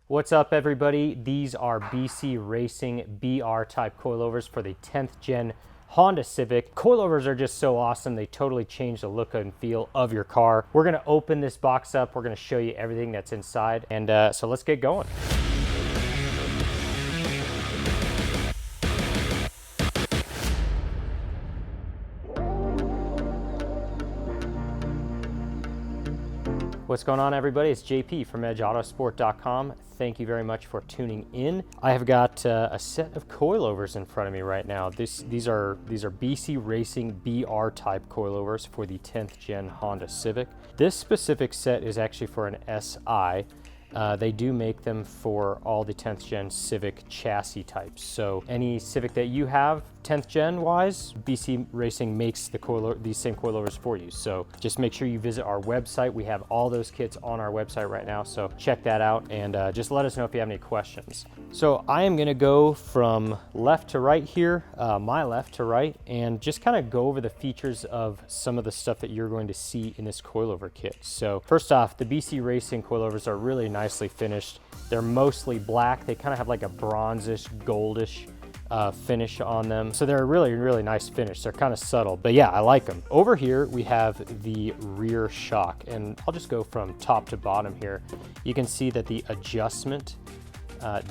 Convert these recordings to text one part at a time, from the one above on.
What's up, everybody? These are BC Racing BR type coilovers for the 10th gen Honda Civic. Coilovers are just so awesome. They totally change the look and feel of your car. We're gonna open this box up. We're gonna show you everything that's inside. And so let's get going. What's going on, everybody? It's JP from Edge Autosport.com. Thank you very much for tuning in. I have got a set of coilovers in front of me right now. These are BC Racing BR type coilovers for the 10th gen Honda Civic. This specific set is actually for an SI. They do make them for all the 10th gen Civic chassis types. So any Civic that you have 10th gen wise, BC Racing makes these same coilovers for you. So just make sure you visit our website. We have all those kits on our website right now. So check that out and just let us know if you have any questions. So I am gonna go from left to right here, my left to right, and just kind of go over the features of some of the stuff that you're going to see in this coilover kit. So first off, the BC Racing coilovers are really nicely finished. They're mostly black. They kind of have like a bronzish, goldish finish on them. So they're a really, really nice finish. They're kind of subtle, but yeah, I like them. Over here, we have the rear shock, and I'll just go from top to bottom here. You can see that the adjustment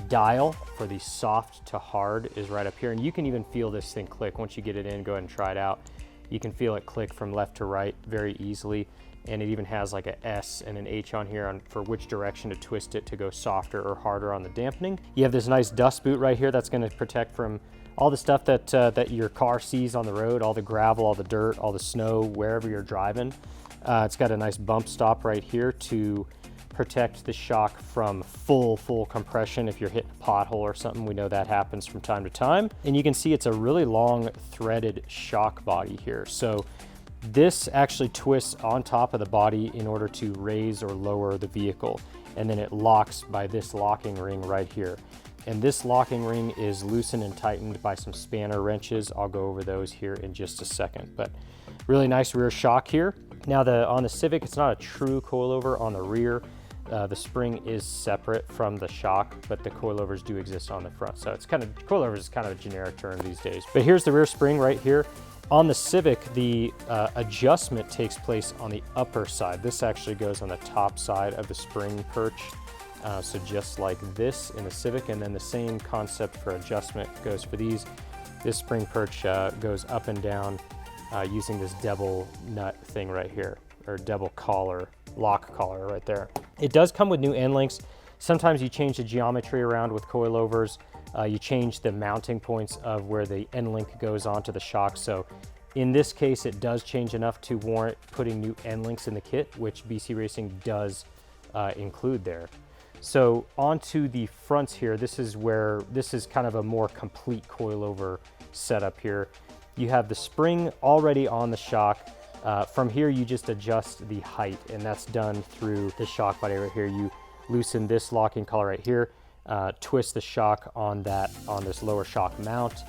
dial for the soft to hard is right up here, and you can even feel this thing click. Once you get it in, go ahead and try it out. You can feel it click from left to right very easily, and it even has like a S and an H on here for which direction to twist it to go softer or harder on the dampening. You have this nice dust boot right here that's going to protect from all the stuff that your car sees on the road, all the gravel, all the dirt, all the snow, wherever you're driving. It's got a nice bump stop right here to protect the shock from full compression if you're hitting a pothole or something. We know that happens from time to time. And you can see it's a really long threaded shock body here. So this actually twists on top of the body in order to raise or lower the vehicle. And then it locks by this locking ring right here. And this locking ring is loosened and tightened by some spanner wrenches. I'll go over those here in just a second. But really nice rear shock here. Now on the Civic, it's not a true coilover on the rear. The spring is separate from the shock, but the coilovers do exist on the front. So it's coilovers is kind of a generic term these days. But here's the rear spring right here. On the Civic, the adjustment takes place on the upper side. This actually goes on the top side of the spring perch. So just like this in the Civic, and then the same concept for adjustment goes for these. This spring perch goes up and down using this double nut thing right here, or double collar, lock collar right there. It does come with new end links. Sometimes you change the geometry around with coilovers. You change the mounting points of where the end link goes onto the shock. So in this case, it does change enough to warrant putting new end links in the kit, which BC Racing does include there. So onto the fronts here, this is kind of a more complete coilover setup here. You have the spring already on the shock. From here, you just adjust the height, and that's done through the shock body right here. You loosen this locking collar right here, twist the shock on this lower shock mount,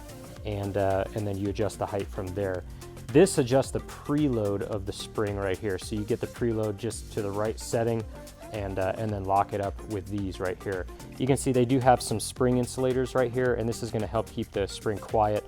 and then you adjust the height from there. This adjusts the preload of the spring right here. So you get the preload just to the right setting, and then lock it up with these right here. You can see they do have some spring insulators right here, and this is going to help keep the spring quiet.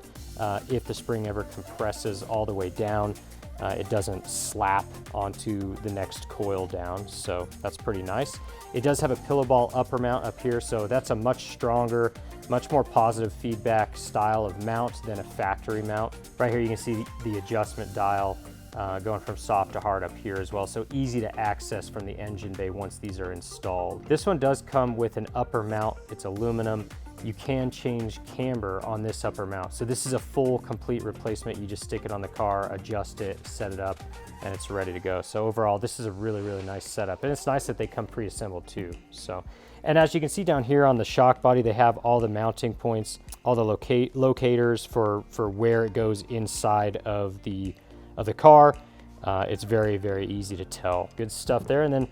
If the spring ever compresses all the way down, it doesn't slap onto the next coil down, so that's pretty nice. It does have a pillow ball upper mount up here, so that's a much stronger, much more positive feedback style of mount than a factory mount. Right here you can see the adjustment dial going from soft to hard up here as well, so easy to access from the engine bay once these are installed. This one does come with an upper mount. It's aluminum. You can change camber on this upper mount. So this is a full complete replacement. You just stick it on the car, adjust it, set it up, and it's ready to go. So overall, this is a really, really nice setup. And it's nice that they come pre-assembled too. So, and as you can see down here on the shock body, they have all the mounting points, all the locators for where it goes inside of the car. It's very, very easy to tell. Good stuff there. And then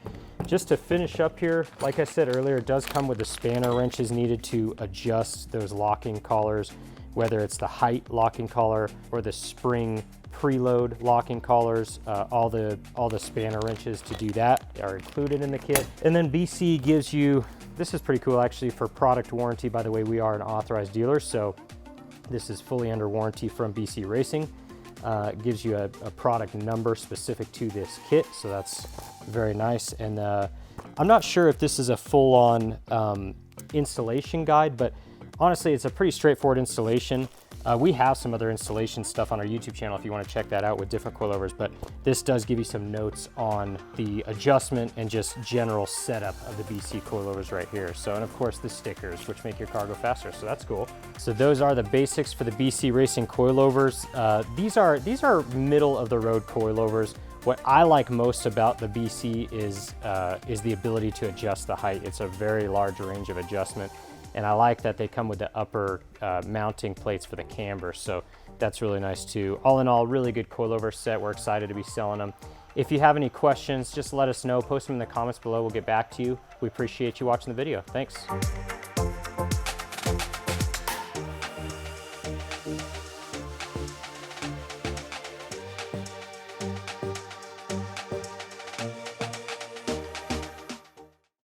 just to finish up here, like I said earlier, it does come with the spanner wrenches needed to adjust those locking collars, whether it's the height locking collar or the spring preload locking collars. All the spanner wrenches to do that are included in the kit. And then BC gives you this is pretty cool actually for product warranty. By the way, we are an authorized dealer, so this is fully under warranty from BC Racing. It gives you a product number specific to this kit, so that's very nice. And I'm not sure if this is a full-on installation guide, but honestly, it's a pretty straightforward installation. We have some other installation stuff on our YouTube channel if you want to check that out with different coilovers, but this does give you some notes on the adjustment and just general setup of the BC coilovers right here. So, and of course the stickers, which make your car go faster, so that's cool. So those are the basics for the BC Racing coilovers. These are middle of the road coilovers. What I like most about the BC is the ability to adjust the height. It's a very large range of adjustment. And I like that they come with the upper mounting plates for the camber, so that's really nice too. All in all, really good coilover set. We're excited to be selling them. If you have any questions, just let us know. Post them in the comments below. We'll get back to you. We appreciate you watching the video. Thanks.